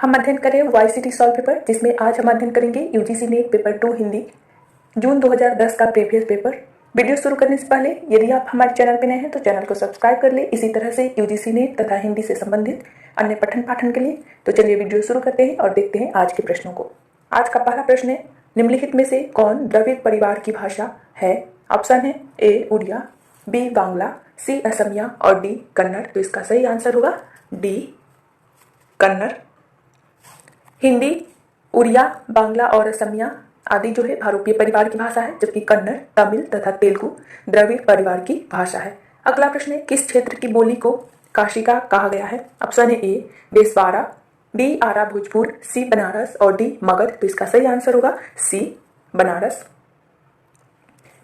हम अध्ययन करें वाईसीटी सॉल्व पेपर, जिसमें आज हम अध्ययन करेंगे यूजीसी नेट पेपर 2 हिंदी जून 2010 का प्रीवियस पेपर। वीडियो शुरू करने से पहले यदि आप हमारे चैनल पर नए हैं तो चैनल को सब्सक्राइब कर ले, इसी तरह से यूजीसी नेट तथा हिंदी से संबंधित अन्य पठन पाठन के लिए। तो चलिए वीडियो शुरू करते हैं और देखते हैं आज के प्रश्नों को। आज का पहला प्रश्न है, निम्नलिखित में से कौन द्रविड़ परिवार की भाषा है? ऑप्शन है ए उड़िया, बी बांग्ला, सी असमिया और डी कन्नड़। तो इसका सही आंसर होगा डी कन्नड़। हिंदी, उड़िया, बांग्ला और असमिया आदि जो है भारोपीय परिवार की भाषा है, जबकि कन्नड़, तमिल तथा तेलुगु द्रविड़ परिवार की भाषा है। अगला प्रश्न है, किस क्षेत्र की बोली को काशिका कहा गया है? ऑप्शन है ए बेसवाड़ा, बी आरा भोजपुर, सी बनारस और डी मगध। तो इसका सही आंसर होगा सी बनारस।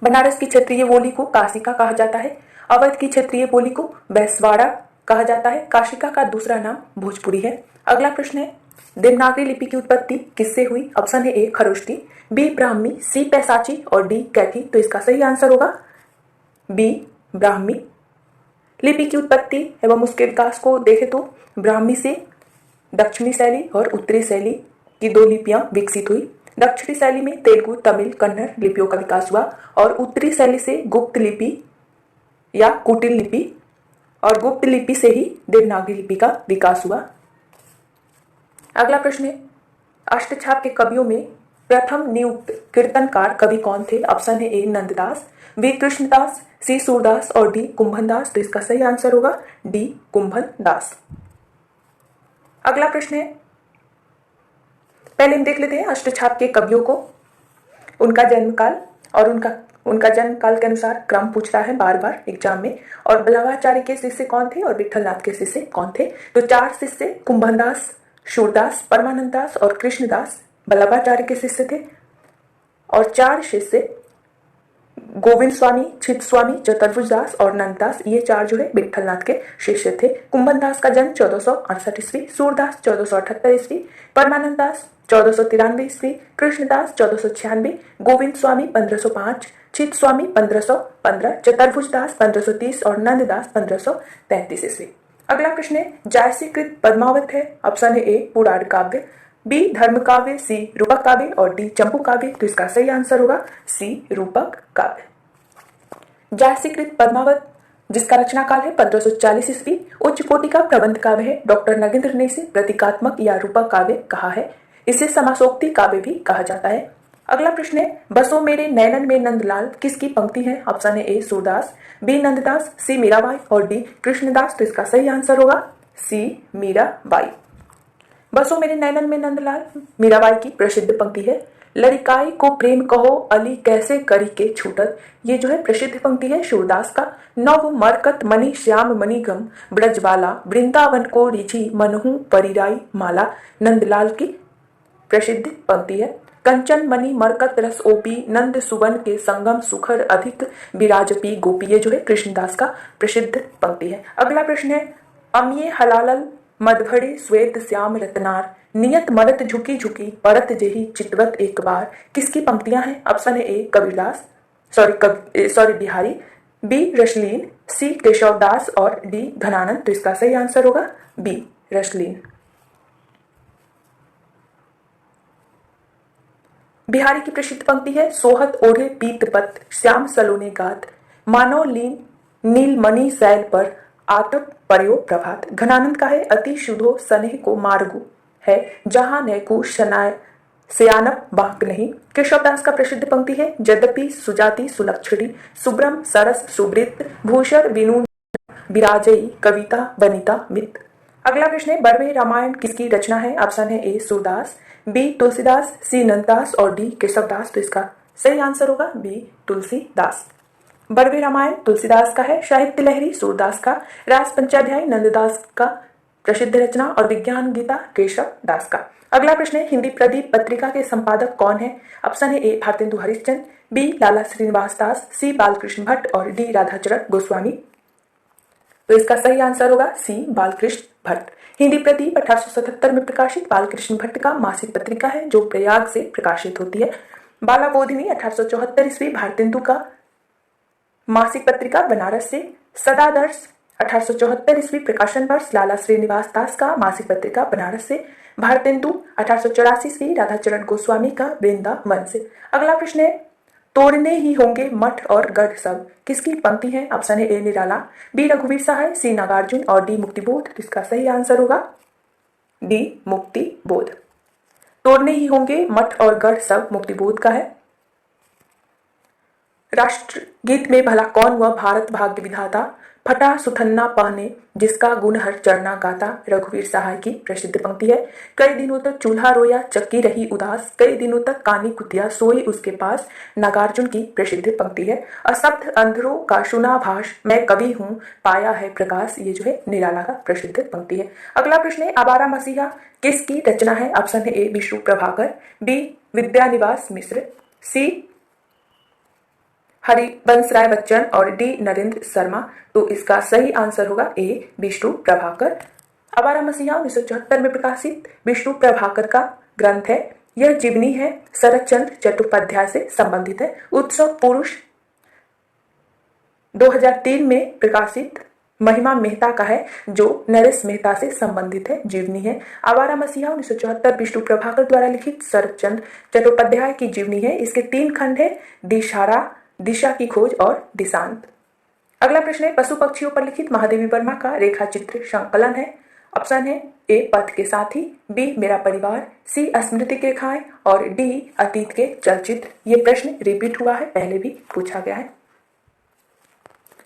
बनारस की क्षेत्रीय बोली को काशिका कहा जाता है। अवध की क्षेत्रीय बोली को बेसवाड़ा कहा जाता है। काशिका का दूसरा नाम भोजपुरी है। अगला प्रश्न है, देवनागरी लिपि की उत्पत्ति किससे हुई? ऑप्शन है ए खरोष्टी, बी ब्राह्मी, सी पैसाची और डी कैथी। तो इसका सही आंसर होगा बी ब्राह्मी। लिपि की उत्पत्ति एवं उसके विकास को देखें तो ब्राह्मी से दक्षिणी शैली और उत्तरी शैली की दो लिपियां विकसित हुई। दक्षिणी शैली में तेलुगु, तमिल, कन्नड़ लिपियों का विकास हुआ और उत्तरी शैली से गुप्त लिपि या कुटिल लिपि और गुप्त लिपि से ही देवनागरी लिपि का विकास हुआ। अगला प्रश्न है, अष्टछाप के कवियों में प्रथम नियुक्त कीर्तनकार कवि कौन थे? ऑप्शन है ए नंददास, बी कृष्णदास, सी सूरदास और डी कुंभनदास। तो इसका सही आंसर होगा डी कुंभनदास। अगला प्रश्न है, पहले हम देख लेते हैं अष्टछाप के कवियों को, उनका जन्मकाल और उनका जन्मकाल के अनुसार क्रम पूछता है बार बार एग्जाम में। और बल्लभाचार्य के शिष्य कौन थे और विठलनाथ के शिष्य कौन थे? तो चार शिष्य कुंभनदास, शूरदास, परमानंददास और कृष्णदास बल्लभाचार्य के शिष्य थे और चार शिष्य गोविंद स्वामी, छित स्वामी, चतुर्भुजदास और नंददास, ये चार जो है विठलनाथ के शिष्य थे। कुंभनदास का जन्म 1468 ईस्वी, सूरदास 1478 ईस्वी, परमानंददास 1493 ईस्वी, कृष्णदास 1496, गोविंद स्वामी 1505, छित स्वामी 1515, चतुर्भुजदास 1530 और नंददास 1533 ईस्वी। अगला प्रश्न है, जायसीकृत पद्मावत है? ऑप्शन है ए पुराण काव्य, बी धर्म काव्य, सी रूपक काव्य और डी चंपू काव्य। तो इसका सही आंसर होगा सी रूपक काव्य। जायसीकृत पद्मावत, जिसका रचना काल है 1540 ईस्वी, उच्च कोटि का प्रबंध काव्य है। डॉक्टर नगेंद्र ने इसे प्रतीकात्मक या रूपक काव्य कहा है। इसे समासोक्ति काव्य भी कहा जाता है। अगला प्रश्न है, बसो मेरे नैनन में नंदलाल किसकी पंक्ति है? ऑप्शन है ए सूरदास, बी नंददास, सी मीराबाई और डी कृष्णदास। तो इसका सही आंसर होगा सी मीराबाई। बसो मेरे नैनन में नंदलाल मीराबाई की प्रसिद्ध पंक्ति है। लड़िकाई को प्रेम कहो अली कैसे करी के छूटत, ये जो है प्रसिद्ध पंक्ति है सूरदास का। नव मरकत मणि श्याम मणिगम ब्रजबाला, वृंदावन को रिझी मनहु परिराई माला, नंदलाल की प्रसिद्ध पंक्ति है। कंचन मणि मरकत रस ओपी, नंद सुवन के संगम सुखर अधिक विराजपी गोपी, ये जो है कृष्णदास का प्रसिद्ध पंक्ति है। अगला प्रश्न है, अमिये हलालल मधभड़े श्वेत श्याम रत्नार, नियत मरत झुकी झुकी परत जेही चितवत एक बार, किसकी पंक्तियां हैं? ऑप्शन है ए कबीरदास बिहारी, बी रसलीन, सी केशवदास और डी धनानंद। तो इसका सही आंसर होगा बी रसलीन। बिहारी की प्रसिद्ध पंक्ति है, सोहत ओढ़े पीतपत श्याम सलोने गात, मानो लीन नीलमणि शैल पर आतप पर्यो प्रभात। घनानंद का है, अति शुद्धो स्नेह को मार्गु है, जहां नैकु शनाय सयानप बांक नहीं। केशवदास का प्रसिद्ध पंक्ति है, यद्यपि सुजाति सुलक्षणी सुब्रम सरस सुवृत भूषण विनु विराजई कविता बनिता मित। अगला प्रश्न है, बड़वे रामायण किसकी रचना है? ऑप्शन है ए सूरदास, बी तुलसीदास, सी नंददास और डी केशवदास। तो इसका सही आंसर होगा बी तुलसीदास। बड़वे रामायण तुलसीदास का है, साहित्य लहरी सूरदास का, रास पंचाध्याय नंददास का प्रसिद्ध रचना और विज्ञान गीता केशवदास का। अगला प्रश्न है, हिंदी प्रदीप पत्रिका के संपादक कौन है? ऑप्शन है ए भारतेंदु हरिश्चंद्र, बी लाला श्रीनिवास दास, सी बालकृष्ण भट्ट और डी राधाचरण गोस्वामी। तो इसका सही आंसर होगा सी बालकृष्ण भट्ट। हिंदी प्रदीप 1877 में प्रकाशित बालकृष्ण भट्ट का मासिक पत्रिका है, जो प्रयाग से प्रकाशित होती है। बाला बोधिनी 1874 ईस्वी भारतेंदु का मासिक पत्रिका बनारस से। सदादर्श 1874 ईस्वी प्रकाशन वर्ष लाला श्रीनिवास दास का मासिक पत्रिका बनारस से। भारतेंदु 1884 ईस्वी, राधाचरण गोस्वामी का वृंदावन से। अगला प्रश्न है, तोड़ने ही होंगे मठ और गढ़ सब, किसकी पंक्ति है? ऑप्शन है ए निराला, बी रघुवीर सहाय, सी नागार्जुन और डी मुक्तिबोध। तो इसका सही आंसर होगा डी मुक्तिबोध। तोड़ने ही होंगे मठ और गढ़ सब मुक्तिबोध का है। राष्ट्रगीत में भला कौन हुआ भारत भाग्य विधाता, फटा सुथन्ना पहने जिसका गुण हर चरना गाता। रघुवीर सहाय की प्रसिद्ध पंक्ति है। कई दिनों तक चूल्हा रोया चक्की रही उदास, कई दिनों तक कानी कुतिया सोई उसके पास। नागार्जुन की प्रसिद्ध पंक्ति है। अशब्द अंधरों का सुना भाष, मैं कवि हूँ पाया है प्रकाश। ये जो है निराला का प्रसिद्ध पंक्ति है। अगला प्रश्न है, आवारा मसीहा किसकी रचना है? ऑप्शन है ए विष्णु प्रभाकर, बी विद्यानिवास मिश्र, सी हरिवंश राय बच्चन और डी नरेंद्र शर्मा। तो इसका सही आंसर होगा ए विष्णु प्रभाकर। आवारा मसीहा 1974 में प्रकाशित विष्णु प्रभाकर का ग्रंथ है। यह जीवनी है, शरत चंद्र चट्टोपाध्याय से संबंधित है। उत्सव पुरुष 2003 में प्रकाशित महिमा मेहता का है, जो नरेश मेहता से संबंधित है, जीवनी है। आवारा मसीहा 1974 विष्णु प्रभाकर द्वारा लिखित शरत चंद्र चट्टोपाध्याय की जीवनी है। इसके 3 खंड है, दिशारा, दिशा की खोज और दिशांत। अगला प्रश्न है, पशु पक्षियों पर लिखित महादेवी वर्मा का रेखा चित्र संकलन है। ऑप्शन है ए पथ के साथी, बी मेरा परिवार, सी स्मृति की रेखाएं और डी अतीत के चलचित्र। ये प्रश्न रिपीट हुआ है, पहले भी पूछा गया है।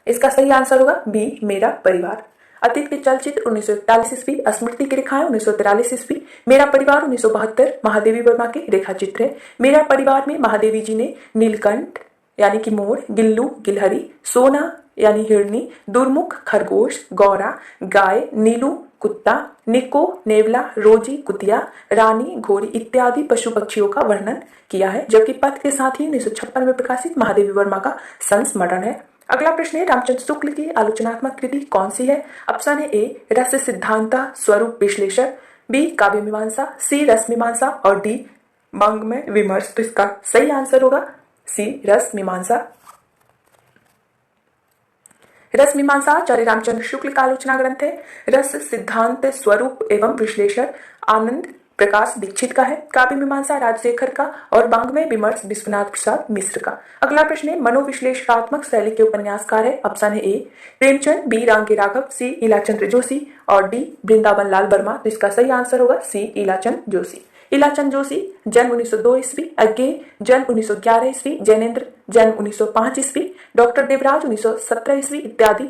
इसका सही आंसर होगा बी मेरा परिवार। अतीत के चलचित्र 1941 ईस्वी, स्मृति की रेखाएं 1943 ईस्वी, मेरा परिवार 1972 महादेवी वर्मा के रेखा चित्र है। मेरा परिवार में महादेवी जी ने नीलकंठ यानी कि मोर, गिल्लू गिलहरी, सोना यानी हिरनी, दुर्मुख खरगोश, गौरा गाय, नीलू कुत्ता, निको नेवला, रोजी कुतिया, रानी घोड़ी इत्यादि पशु पक्षियों का वर्णन किया है। जबकि पथ के साथ ही 1956 में प्रकाशित महादेवी वर्मा का संस्मरण है। अगला प्रश्न है, रामचंद्र शुक्ल की आलोचनात्मक कृति कौन सी है? ऑप्शन है ए रस सिद्धांता स्वरूप विश्लेषण, बी काव्य मीमांसा, सी रस मीमांसा और डी वाङ्मय विमर्श। तो इसका सही आंसर होगा सी रस मीमांसा। रस मीमांसा आचार्य रामचंद्र शुक्ल का आलोचना ग्रंथ है। रस सिद्धांत स्वरूप एवं विश्लेषण आनंद प्रकाश दीक्षित का है। काव्य मीमांसा राजशेखर का और वाङ्मय विमर्श विश्वनाथ प्रसाद मिश्र का। अगला प्रश्न है, मनोविश्लेषणात्मक शैली के उपन्यासकार है। ऑप्शन है ए प्रेमचंद, बी रांगे राघव, सी इलाचंद्र जोशी और डी वृंदावन लाल वर्मा। तो इसका सही आंसर होगा सी इलाचंद जोशी। इलाचंद जोशी जन्म 1902 ईस्वी, अज्ञेय जन्म 1911 ईस्वी, जैनेन्द्र जन्म 1905 ईस्वी, डॉक्टर देवराज 1917 ईस्वी इत्यादि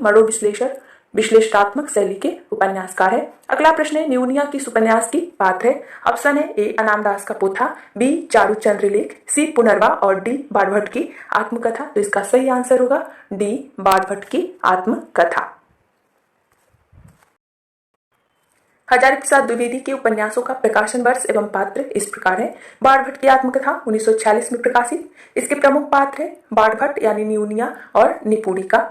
विश्लेषणात्मक शैली के उपन्यासकार है। अगला प्रश्न है, न्यूनिया किस उपन्यास की पात्र है? ऑप्शन है ए अनामदास का पोथा, बी चारुचंद्र लेख, सी पुनर्वा और डी बाणभट्ट की आत्मकथा। तो इसका सही आंसर होगा डी बाणभट्ट की आत्मकथा। हजारी प्रसाद द्विवेदी के उपन्यासों का प्रकाशन वर्ष एवं पात्र इस प्रकार है। बाणभट्ट की आत्मकथा 1946 में प्रकाशित। इसके प्रमुख पात्र है बाणभट्ट यानी न्यूनिया और निपुणिका।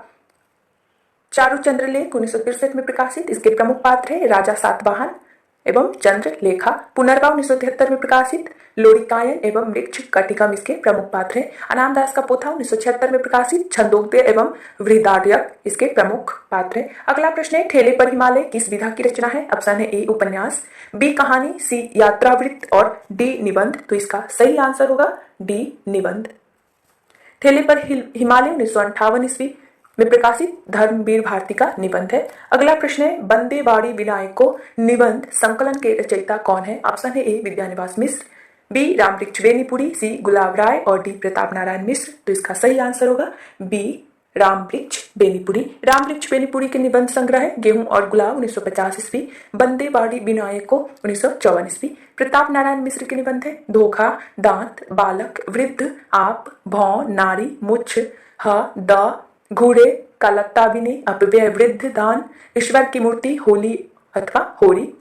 चारुचंद्र लेख 1963 में प्रकाशित। इसके प्रमुख पात्र है राजा सातवाहन एवं चंद्रलेखा। पुनर्वा 1973 में प्रकाशित। लोरिकायन एवं वृक्ष कटिकम इसके प्रमुख पात्र हैं। अनामदास का पोथा 1976 में प्रकाशित। छंदोग्य एवं वृहदारण्यक इसके प्रमुख पात्र हैं। अगला प्रश्न है, ठेले पर हिमालय किस विधा की रचना है? ऑप्शन है ए उपन्यास, बी कहानी, सी यात्रावृत्त और डी निबंध। तो इसका सही आंसर होगा डी निबंध। ठेले पर हिमालय 1958 ईस्वी में प्रकाशित धर्मवीर भारती का निबंध है। अगला प्रश्न है, बंदेवाड़ी विनायक को निबंध संकलन के रचयिता कौन है? ऑप्शन है ए विद्यानिवास मिश्र, बी रामवृक्ष बेनीपुरी, सी गुलाब राय और डी प्रताप नारायण मिश्र। तो इसका सही आंसर होगा बी रामवृक्ष बेनीपुरी। रामवृक्ष बेनीपुरी के निबंध संग्रह है गेहूं और गुलाब 1950 ईस्वी, बंदेवाड़ी विनायक को 1954 ईस्वी। प्रताप नारायण मिश्र के निबंध है धोखा, दांत, बालक, वृद्ध, आप, भौं, नारी, मुछ, ह, द, घूड़े का लत्ता भी नहीं, अपव्यय, वृद्ध, दान, ईश्वर की मूर्ति, होली अथवा होरी।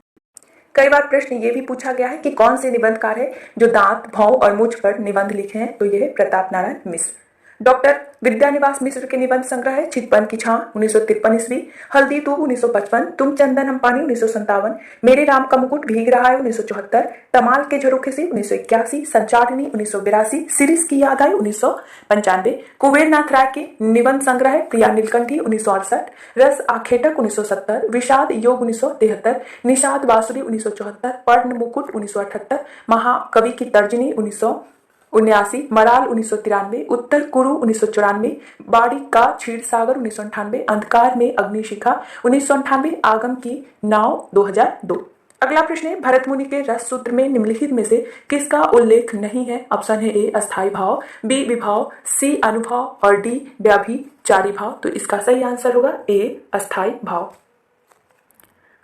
कई बार प्रश्न ये भी पूछा गया है कि कौन से निबंधकार है जो दांत, भौं और मुझ पर निबंध लिखे हैं? तो यह है प्रताप नारायण मिश्र। डॉक्टर विद्यानिवास मिश्र के निबंध संग्रह है छितपन की छां 1953 ईस्वी, हल्दी तू 1955, तुम चंदन हम पानी 1957, मेरे राम का मुकुट भीग रहा है 1974, तमाल के झरोखे से 1981, संचारिणी 1982, सिरिस की याद आई 1995, कुबेरनाथ राय के निबंध संग्रह है प्रिया नीलकंठी 1968, रस आखेटक 1970, विषाद योग 1973, निषाद बांसुरी 1974, पर्ण मुकुट 1978, महाकवि की तर्जनी 1979, मराल 1993, उत्तर कुरु 1994, बाड़ी का क्षीर सागर 1998, अंधकार में अग्निशिखा 1998, आगम की नाव 2002। अगला प्रश्न है भरत मुनि के रस सूत्र में निम्नलिखित में से किसका उल्लेख नहीं है? ऑप्शन है ए अस्थाई भाव, बी विभाव, सी अनुभव और डी व्याभिचारी भाव। तो इसका सही आंसर होगा ए अस्थाई भाव।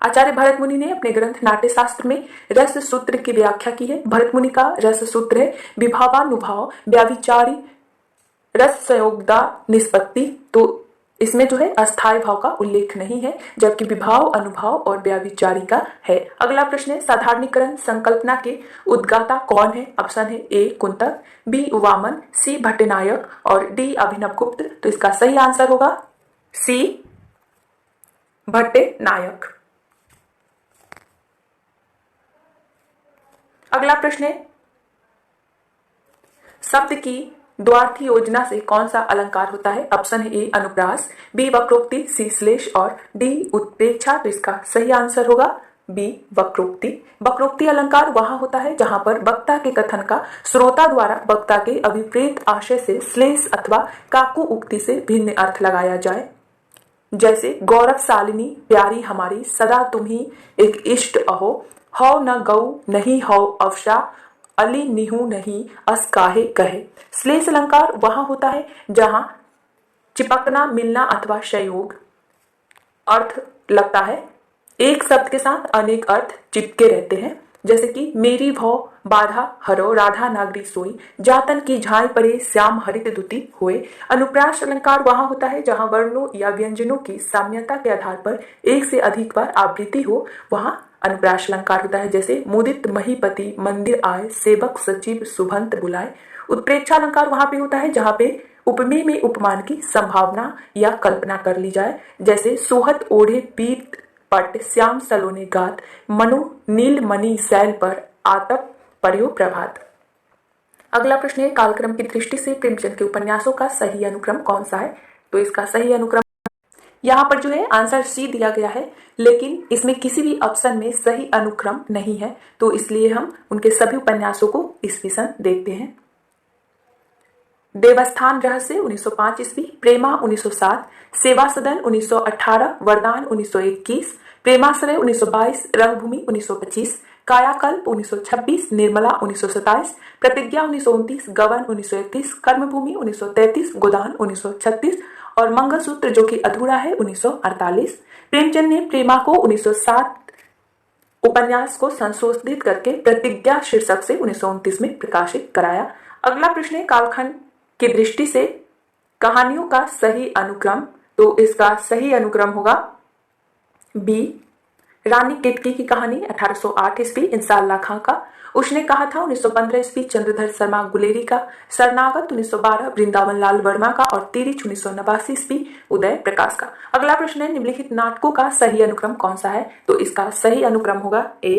आचार्य भरत मुनि ने अपने ग्रंथ नाट्य शास्त्र में रस सूत्र की व्याख्या की है। भरत मुनि का रस सूत्र है विभावानुभाव व्याभिचारी रस संयोगदा निष्पत्ति। तो इसमें जो है अस्थाई भाव का उल्लेख नहीं है, जबकि विभाव अनुभाव और व्याभिचारी का है। अगला प्रश्न है साधारणीकरण संकल्पना के उद्गाता कौन है? ऑप्शन है ए कुंतक, बी वामन, सी भट्टनायक और डी अभिनवगुप्त। तो इसका सही आंसर होगा सी भट्टनायक। अगला प्रश्न है शब्द की द्वार्थी योजना से कौन सा अलंकार होता है? ऑप्शन है ए अनुप्रास, बी वक्रोक्ति, सी श्लेष और डी उत्प्रेक्षा। तो इसका सही आंसर होगा बी वक्रोक्ति। वक्रोक्ति अलंकार वहां होता है जहां पर वक्ता के कथन का श्रोता द्वारा वक्ता के अभिप्रेत आशय से श्लेष अथवा काकु उक्ति से भिन्न अर्थ लगाया जाए। जैसे गौरवशालिनी प्यारी हमारी, सदा तुम ही एक इष्ट अहो, हौ न गौ नहीं हौ अवशा, अली निहू नहीं अस काहे कहे। श्लेष अलंकार वहां होता है जहां चिपकना मिलना अथवा संयोग अर्थ लगता है, एक शब्द के साथ अनेक अर्थ चिपके रहते हैं। जैसे कि मेरी भौ बाधा हरो राधा नागरी सोई, जातन की झाई परे श्याम हरित दुति हुए। अनुप्रास अलंकार वहां होता है जहां वर्णों या व्यंजनों की साम्यता के आधार पर एक से अधिक बार आवृत्ति हो, वहां अनुप्रास अलंकार होता है। जैसे मुदित महीपति मंदिर आए, सेवक सचिव सुभंत बुलाए। उत्प्रेक्षा अलंकार वहां पे होता है जहां पे उपमेय में उपमान की संभावना या कल्पना कर ली जाए। जैसे सोहत ओढ़े पीत पट श्याम सलोने गात, मनु नील मणि शैल पर आतप पर्यो प्रभात। अगला प्रश्न है कालक्रम की दृष्टि से प्रेमचंद के उपन्यासों का सही अनुक्रम कौन सा है? तो इसका सही अनुक्रम यहाँ पर जो है आंसर सी दिया गया है, लेकिन इसमें किसी भी ऑप्शन में सही अनुक्रम नहीं है, तो इसलिए हम उनके सभी उपन्यासों को ईस्वी सन देखते हैं। देवस्थान रहस्य 1905 ईस्वी, प्रेमा 1907, सेवा सदन 1918, वरदान 1921, प्रेमाश्रय 1922, रंगभूमि 1925, कायाकल्प 1926, निर्मला 1927, प्रतिज्ञा 1929, गबन 1931, कर्मभूमि 1933, गोदान 1936 और मंगलसूत्र जो कि अधूरा है 1948। प्रेमचंद ने प्रेमा को 1907 उपन्यास को संशोधित करके प्रतिज्ञा शीर्षक से 1929 में प्रकाशित कराया। अगला प्रश्न है कालखंड की दृष्टि से कहानियों का सही अनुक्रम। तो इसका सही अनुक्रम होगा बी रानी केतकी की कहानी 1808 ईस्वी इंसाल्लाह खां का, उसने कहा था 1915 ईस्वी चंद्रधर शर्मा गुलेरी का, शरणागत 1912 वृंदावन लाल वर्मा का और तिरिच 1989 ईस्वी उदय प्रकाश का। अगला प्रश्न है निम्नलिखित नाटकों का सही अनुक्रम कौन सा है? तो इसका सही अनुक्रम होगा ए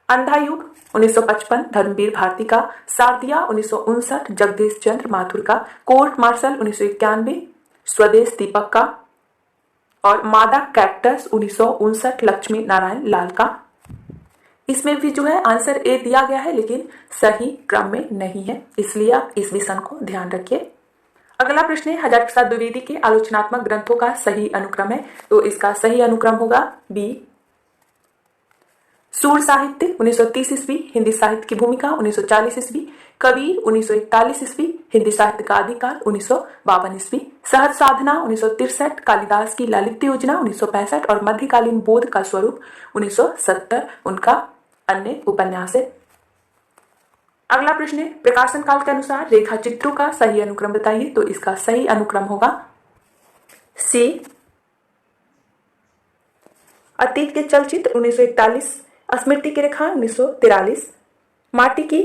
अंधा युग 1955 धर्मवीर भारती का, शारदिया 1959 जगदीश चंद्र माथुर का, कोर्ट मार्शल 1991 स्वदेश दीपक का और मादा कैक्टस 1959 लक्ष्मी नारायण लाल का। इसमें भी जो है आंसर ए दिया गया है, लेकिन सही क्रम में नहीं है, इसलिए आप इस विषय को ध्यान रखिए। अगला प्रश्न है हजार प्रसाद द्विवेदी के आलोचनात्मक ग्रंथों का सही अनुक्रम है। तो इसका सही अनुक्रम होगा बी सूर साहित्य 1930 ईस्वी, हिंदी साहित्य की भूमिका 1940 ईस्वी, कबीर 1941 ईस्वी, हिंदी साहित्य का आदिकाल 1952 ईस्वी, सहज साधना 1963, कालिदास की ललित योजना 1965 और मध्यकालीन बोध का स्वरूप 1970 उनका अन्य उपन्यास है। अगला प्रश्न है प्रकाशन काल के अनुसार रेखा चित्रों का सही अनुक्रम बताइए। तो इसका सही अनुक्रम होगा सी अतीत के चलचित्र 1941, स्मृति की रेखा 1943, माटी की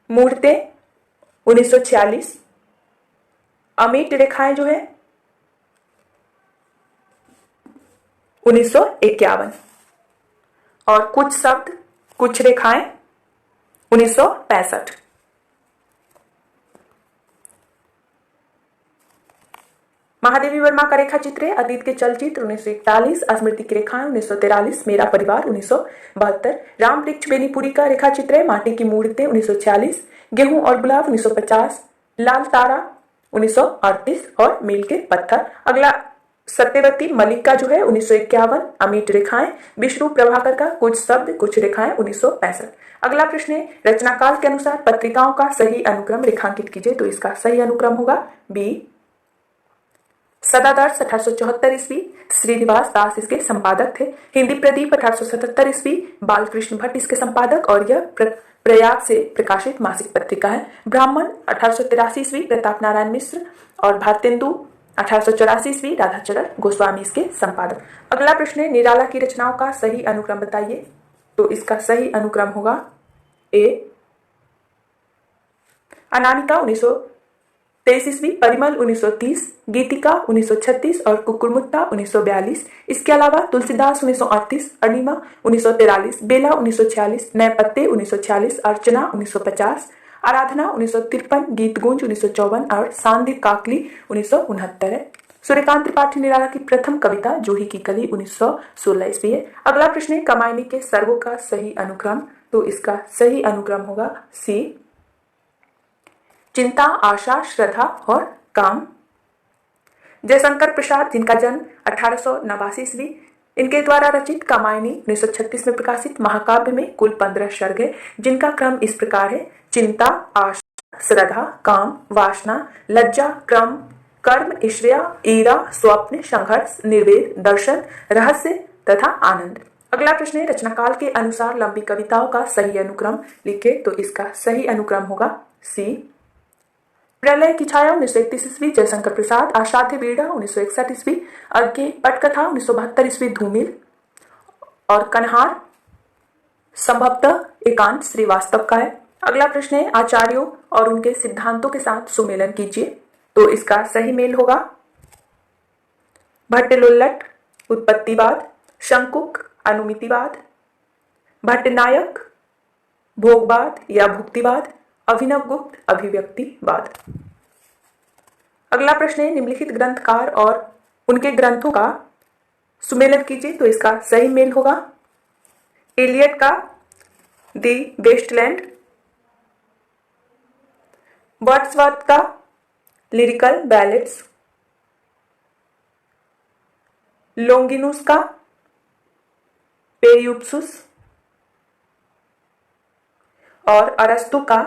मूर्तें 1946, अमिट रेखाएं जो है 1951 और कुछ शब्द कुछ रेखाएं 1965। महादेवी वर्मा का रेखा चित्र है अतीत के चलचित्र 1941, स्मृति की रेखाएं 1943, मेरा परिवार 1972। राम वृक्ष बेनीपुरी का रेखा चित्र है माटी की मूर्तें 1946, गेहूं और गुलाब 1950, लाल तारा 1938 और मील के पत्थर। अगला सत्यवती मलिक का जो है 1951, अमिट रेखाएं। विष्णु प्रभाकर का कुछ शब्द कुछ रेखाएं 1965। अगला प्रश्न है रचनाकाल के अनुसार पत्रिकाओं का सही अनुक्रम रेखांकित कीजिए, तो इसका सही अनुक्रम होगा बी। सदादर्श 1874 ईस्वी, श्रीनिवास दास इसके संपादक थे। हिंदी प्रदीप 1877 ईस्वी, बालकृष्ण भट्ट इसके संपादक और यह प्रयाग से प्रकाशित मासिक पत्रिका है। ब्राह्मण 1883 ईस्वी, प्रताप नारायण मिश्र और भारतेंदु 1884 ईस्वी, राधाचरण गोस्वामी इसके संपादक। अगला प्रश्न है निराला की रचनाओं का सही अनुक्रम बताइए, तो इसका सही अनुक्रम होगा ए। अनामिका 1923 ईस्वी, परिमल 1930, गीतिका 1936 और कुकुरमुत्ता 1942। इसके अलावा तुलसीदास 1938, अनिमा 1943, बेला 1946, नए पत्ते 1946, अर्चना 1950, आराधना 1953, गीतगुंज 1954 और सांध्य काकली 1969 है। सूर्यकांत त्रिपाठी निराला की प्रथम कविता जूही की कली 1916 ईस्वी है। अगला प्रश्न है कमायनी के सर्गों का सही अनुक्रम, तो इसका सही अनुक्रम होगा सी। चिंता, आशा, श्रद्धा और काम। जयशंकर प्रसाद जिनका जन्म 1889 ईस्वी, इनके द्वारा रचित कामायनी 1936 में प्रकाशित महाकाव्य में कुल 15 सर्ग है, जिनका क्रम इस प्रकार है चिंता, आशा, श्रद्धा, काम, वासना, लज्जा, क्रम, कर्म, ईर्ष्या, ईरा, स्वप्न, संघर्ष, निर्वेद, दर्शन, रहस्य तथा आनंद। अगला प्रश्न है रचनाकाल के अनुसार लंबी कविताओं का सही अनुक्रम लिखे, तो इसका सही अनुक्रम होगा सी। प्रलय की छाया 1931 ईस्वी, जयशंकर प्रसाद। आशाध्य बीड़ा 1961 ईस्वी, अर्घ्य पटकथा 1972 ईस्वी, धूमिल और कन्हार संभवतः एकांत श्रीवास्तव का है। अगला प्रश्न है आचार्यों और उनके सिद्धांतों के साथ सुमेलन कीजिए, तो इसका सही मेल होगा भट्टलोल्लट उत्पत्तिवाद, शंकुक अनुमितिवाद, भट्टनायक भोगवाद या भुक्तिवाद, अभिनव गुप्त अभिव्यक्तिवाद। अगला प्रश्न है निम्नलिखित ग्रंथकार और उनके ग्रंथों का सुमेलन कीजिए, तो इसका सही मेल होगा एलियट का दी वेस्टलैंड, वर्ड्सवर्थ का लिरिकल बैलेट्स, लोंगिनुस का पेरिप्सूस और अरस्तु का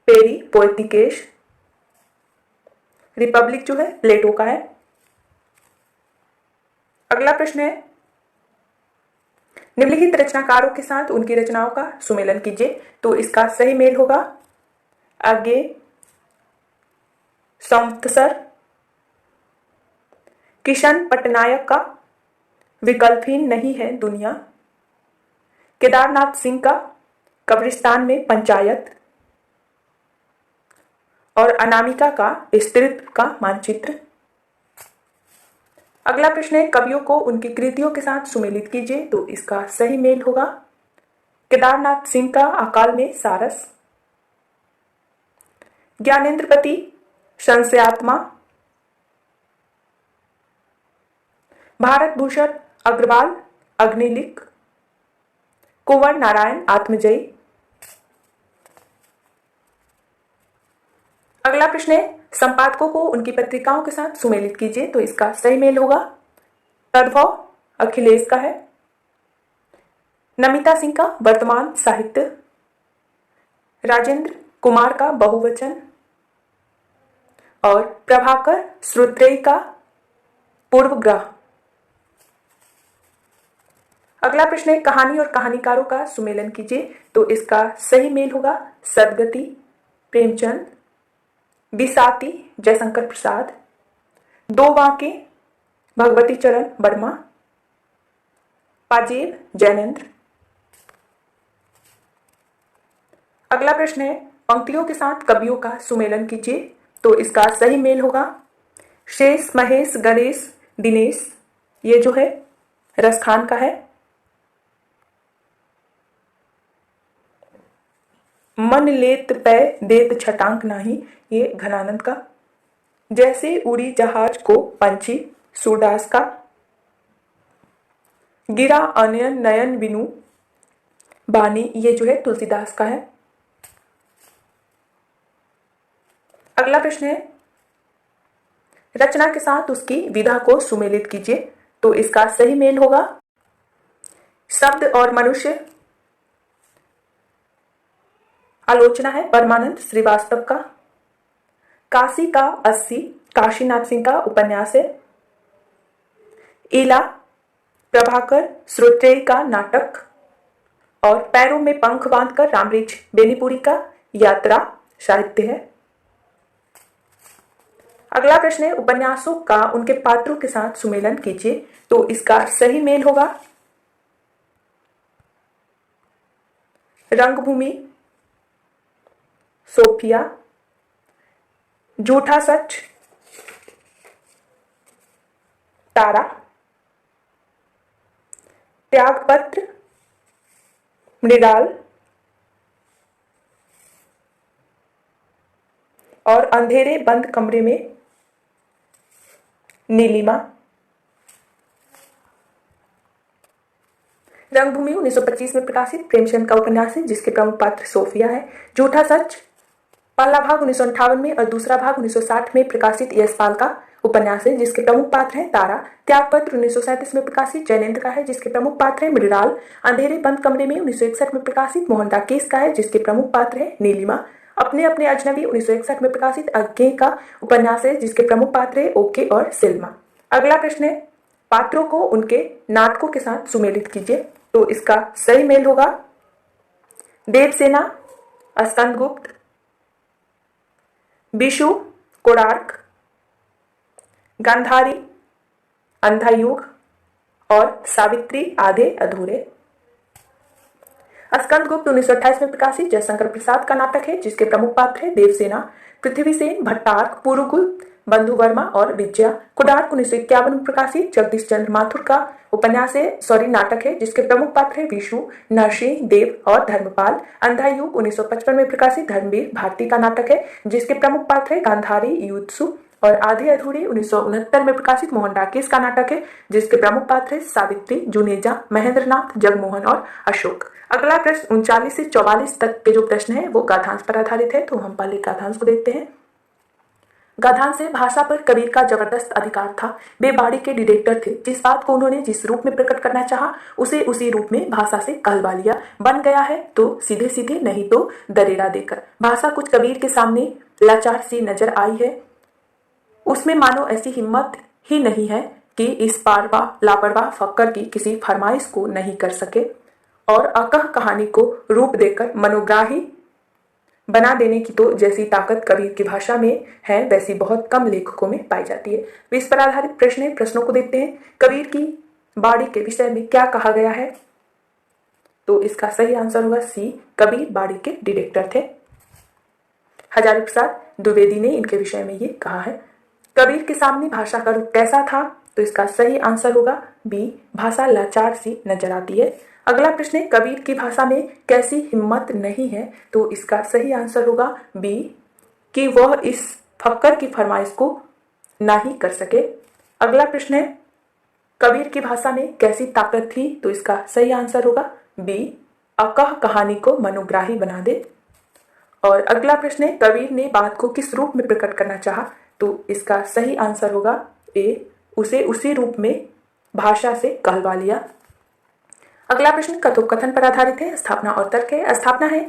पेरी पोएटिकेश। रिपब्लिक जो है प्लेटो का है। अगला प्रश्न है निम्नलिखित रचनाकारों के साथ उनकी रचनाओं का सुमेलन कीजिए, तो इसका सही मेल होगा आगे संवत्सर, किशन पटनायक का विकल्पहीन नहीं है दुनिया, केदारनाथ सिंह का कब्रिस्तान में पंचायत और अनामिका का स्त्रीत्व का मानचित्र। अगला प्रश्न है कवियों को उनकी कृतियों के साथ सुमेलित कीजिए, तो इसका सही मेल होगा केदारनाथ सिंह का अकाल में सारस, ज्ञानेन्द्रपति संशयात्मा, भारत भूषण अग्रवाल अग्निलिक, कुंवर नारायण आत्मजयी। अगला प्रश्न है संपादकों को उनकी पत्रिकाओं के साथ सुमेलित कीजिए, तो इसका सही मेल होगा तद्भव अखिलेश का है, नमिता सिंह का वर्तमान साहित्य, राजेंद्र कुमार का बहुवचन और प्रभाकर श्रुत्रेय का पूर्वग्रह। अगला प्रश्न है कहानी और कहानीकारों का सुमेलन कीजिए, तो इसका सही मेल होगा सदगति प्रेमचंद, बिसाती जयशंकर प्रसाद, दो वाके भगवती चरण वर्मा, पाजेब जैनेन्द्र। अगला प्रश्न है, पंक्तियों के साथ कवियों का सुमेलन कीजिए। तो इसका सही मेल होगा शेष, महेश, गणेश, दिनेश। ये जो है रसखान का है। मन लेत पै देत छटांक नाही, ये घनानंद का। जैसे उड़ी जहाज को पंछी, सूरदास का। गिरा अनयन नयन बिनु बानी, ये जो है तुलसीदास का है। अगला प्रश्न है, रचना के साथ उसकी विधा को सुमेलित कीजिए। तो इसका सही मेल होगा शब्द और मनुष्य। आलोचना है परमानंद श्रीवास्तव का। काशी का 80 काशीनाथ सिंह का उपन्यास है। इला प्रभाकर श्रोत्रिय का नाटक। और पैरों में पंख बांधकर रामरिच बेनीपुरी का यात्रा साहित्य है। अगला प्रश्न है, उपन्यासों का उनके पात्रों के साथ सुमेलन कीजिए। तो इसका सही मेल होगा रंगभूमि, सोफिया, झूठा सच, तारा, त्यागपत्र, मृणाल और अंधेरे बंद कमरे में नीलिमा। रंगभूमि 1925 में प्रकाशित प्रेमचंद का उपन्यास है जिसके प्रमुख पात्र सोफिया है। झूठा सच पहला भाग 1958 में और दूसरा भाग 1960 में प्रकाशित यशपाल का उपन्यास है जिसके प्रमुख पात्र हैं तारा। त्यागपत्र 1937 में प्रकाशित जैनेन्द्र का है जिसके प्रमुख पात्र है मृणाल। अंधेरे बंद कमरे में 1961 में प्रकाशित मोहन राकेश का है जिसके प्रमुख पात्र है नीलिमा। अपने अपने अजनबी 1961 में प्रकाशित अज्ञे का उपन्यास है जिसके प्रमुख पात्र है ओके और सिल्मा। अगला प्रश्न है, पात्रों को उनके नाटकों के साथ सुमेलित कीजिए। तो इसका सही मेल होगा देवसेना, स्कंदगुप्त, विशु, कोणार्क, गांधारी, अंधायुग और सावित्री आधे अधूरे। स्कंदगुप्त 1928 में प्रकाशित जयशंकर प्रसाद का नाटक है जिसके प्रमुख पात्र है देवसेना, पृथ्वीसेन, भट्टार्क, पुरुगुप्त, बंधु वर्मा और विजया। कोणार्क 1951 में प्रकाशित जगदीश चंद्र माथुर का उपन्यास है नाटक है जिसके प्रमुख पात्र है विशु, नरसिंह देव और धर्मपाल। अंधायुग 1955 में प्रकाशित धर्मवीर भारती का नाटक है जिसके प्रमुख पात्र है गांधारी, युत्सु और आधे अधूरे 1969 में प्रकाशित मोहन राकेश का नाटक है जिसके प्रमुख पात्र है सावित्री, जुनेजा, महेंद्रनाथ, जगमोहन और अशोक। अगला प्रश्न 39 से 44 तक के जो प्रश्न है वो गाथांश पर आधारित है। तो हम पहले गाथांश को देखते हैं। गाथांश से भाषा पर कबीर का जबरदस्त अधिकार था। वे बाड़ी के डिरेक्टर थे। जिस बात को उन्होंने जिस रूप में प्रकट करना चाहा उसे उसी रूप में भाषा से कहलवा लिया। बन गया है तो सीधे सीधे, नहीं तो दरेरा देकर। भाषा कुछ कबीर के सामने लाचार सी नजर आई है। उसमें मानो ऐसी हिम्मत ही नहीं है कि इस पारवा लापरवाह फक्कर की किसी फरमाइश को नहीं कर सके और अकह कहानी को रूप देकर मनोग्राही बना देने की तो जैसी ताकत कबीर की भाषा में है वैसी बहुत कम लेखकों में पाई जाती है। इस पर आधारित प्रश्न है। प्रश्नों को देखते हैं। कबीर की बाड़ी के विषय में क्या कहा गया है? तो इसका सही आंसर होगा सी, कबीर बाड़ी के डायरेक्टर थे। हजारी प्रसाद द्विवेदी ने इनके विषय में ये कहा है। कबीर के सामने भाषा का रूप कैसा था? तो इसका सही आंसर होगा बी, भाषा लाचार सी नजर आती है। अगला प्रश्न है, कबीर की भाषा में कैसी हिम्मत नहीं है? तो इसका सही आंसर होगा बी, कि वह इस फक्कर की फरमाइश को ना ही कर सके। अगला प्रश्न है, कबीर की भाषा में कैसी ताकत थी? तो इसका सही आंसर होगा बी, अकह कहानी को मनोग्राही बना दे। और अगला प्रश्न है, कबीर ने बात को किस रूप में प्रकट करना चाहा? तो इसका सही आंसर होगा ए, उसे उसी रूप में भाषा से कहलवा लिया। अगला प्रश्न कथोपकथन पर आधारित है। स्थापना और तर्क है। स्थापना है,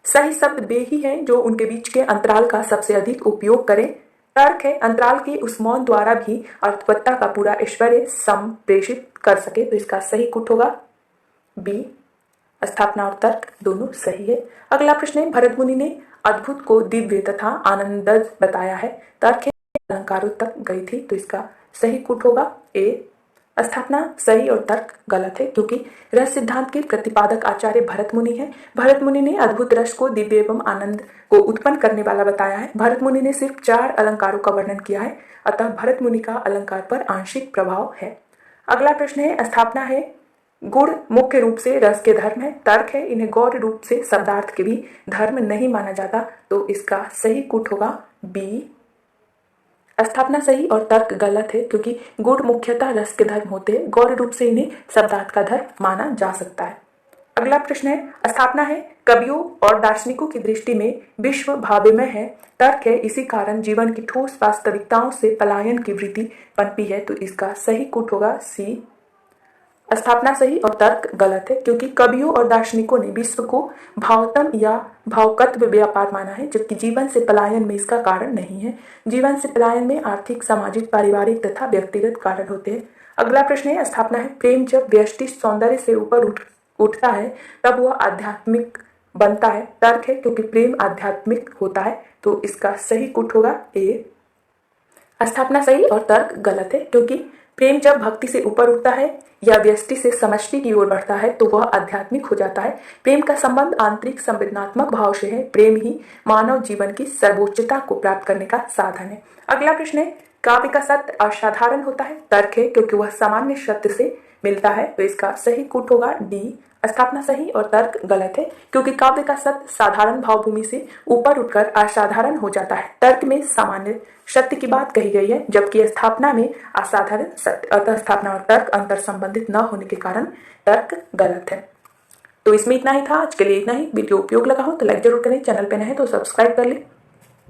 सही शब्द वे ही हैं जो उनके बीच के अंतराल का सबसे अधिक उपयोग करें। तर्क है, अंतराल के उस मौन द्वारा भी अर्थवत्ता का पूरा ऐश्वर्य संप्रेषित कर सके। तो इसका सही कुट होगा बी, स्थापना और तर्क दोनों सही है। अगला प्रश्न है, भरत मुनि ने अद्भुत को दिव्य तथा आनंदद बताया है। तर्क है, अलंकारों तक गई थी। तो इसका सही कुट होगा ए, स्थापना सही और तर्क गलत है क्योंकि रस सिद्धांत के प्रतिपादक आचार्य भरत मुनि हैं। भरत मुनि ने अद्भुत रस को दिव्य एवं आनंद को उत्पन्न करने वाला बताया है। भरत मुनि ने सिर्फ 4 अलंकारों का वर्णन किया है, अतः भरत मुनि का अलंकार पर आंशिक प्रभाव है। अगला प्रश्न है, स्थापना है गुण मुख्य रूप से रस के धर्म है। तर्क है इन्हें गौर रूप से शब्दार्थ के भी धर्म नहीं माना जाता, तो इसका सही कूट होगा बी। स्थापना सही और तर्क गलत है क्योंकि गुण मुख्यतः रस के धर्म होते हैं, गौर रूप से इन्हें शब्दार्थ का धर्म माना जा सकता है। अगला प्रश्न है, स्थापना है कवियों और दार्शनिकों की दृष्टि में विश्व भाव्यमय है। तर्क है इसी कारण जीवन की ठोस वास्तविकताओं से पलायन की वृत्ति पनपी है, तो इसका सही कूट होगा सी। स्थापना सही और तर्क गलत है क्योंकि कवियों और दार्शनिकों ने विश्व को भावतम या भावकत्व व्यापार माना है, जबकि जीवन से पलायन में इसका कारण नहीं है। जीवन से पलायन में आर्थिक, सामाजिक, पारिवारिक तथा व्यक्तिगत कारण होते हैं। अगला प्रश्न है, स्थापना है प्रेम जब व्यष्टि सौंदर्य से ऊपर उठता है तब वह आध्यात्मिक बनता है। तर्क है क्योंकि प्रेम आध्यात्मिक होता है, तो इसका सही कूट होगा ए। स्थापना सही और तर्क गलत है क्योंकि प्रेम जब भक्ति से ऊपर उठता है या व्यष्टि से समष्टि की ओर बढ़ता है तो वह आध्यात्मिक हो जाता है। प्रेम का संबंध आंतरिक संवेदनात्मक भाव से है। प्रेम ही मानव जीवन की सर्वोच्चता को प्राप्त करने का साधन है। अगला प्रश्न है, काव्य का सत्य असाधारण होता है। तर्क है क्योंकि वह सामान्य सत्य से मिलता है, तो इसका सही कूट होगा डी। स्थापना सही और तर्क गलत है क्योंकि काव्य का सत्य साधारण भावभूमि से ऊपर उठकर असाधारण हो जाता है। तर्क में सामान्य सत्य की बात कही गई है, जबकि स्थापना में असाधारण सत्य, अतः स्थापना और तर्क अंतर संबंधित न होने के कारण तर्क गलत है। तो इसमें इतना ही था, आज के लिए इतना ही। वीडियो उपयोग लगा हो तो लाइक जरूर करें, चैनल पे नए हैं तो सब्सक्राइब कर लें।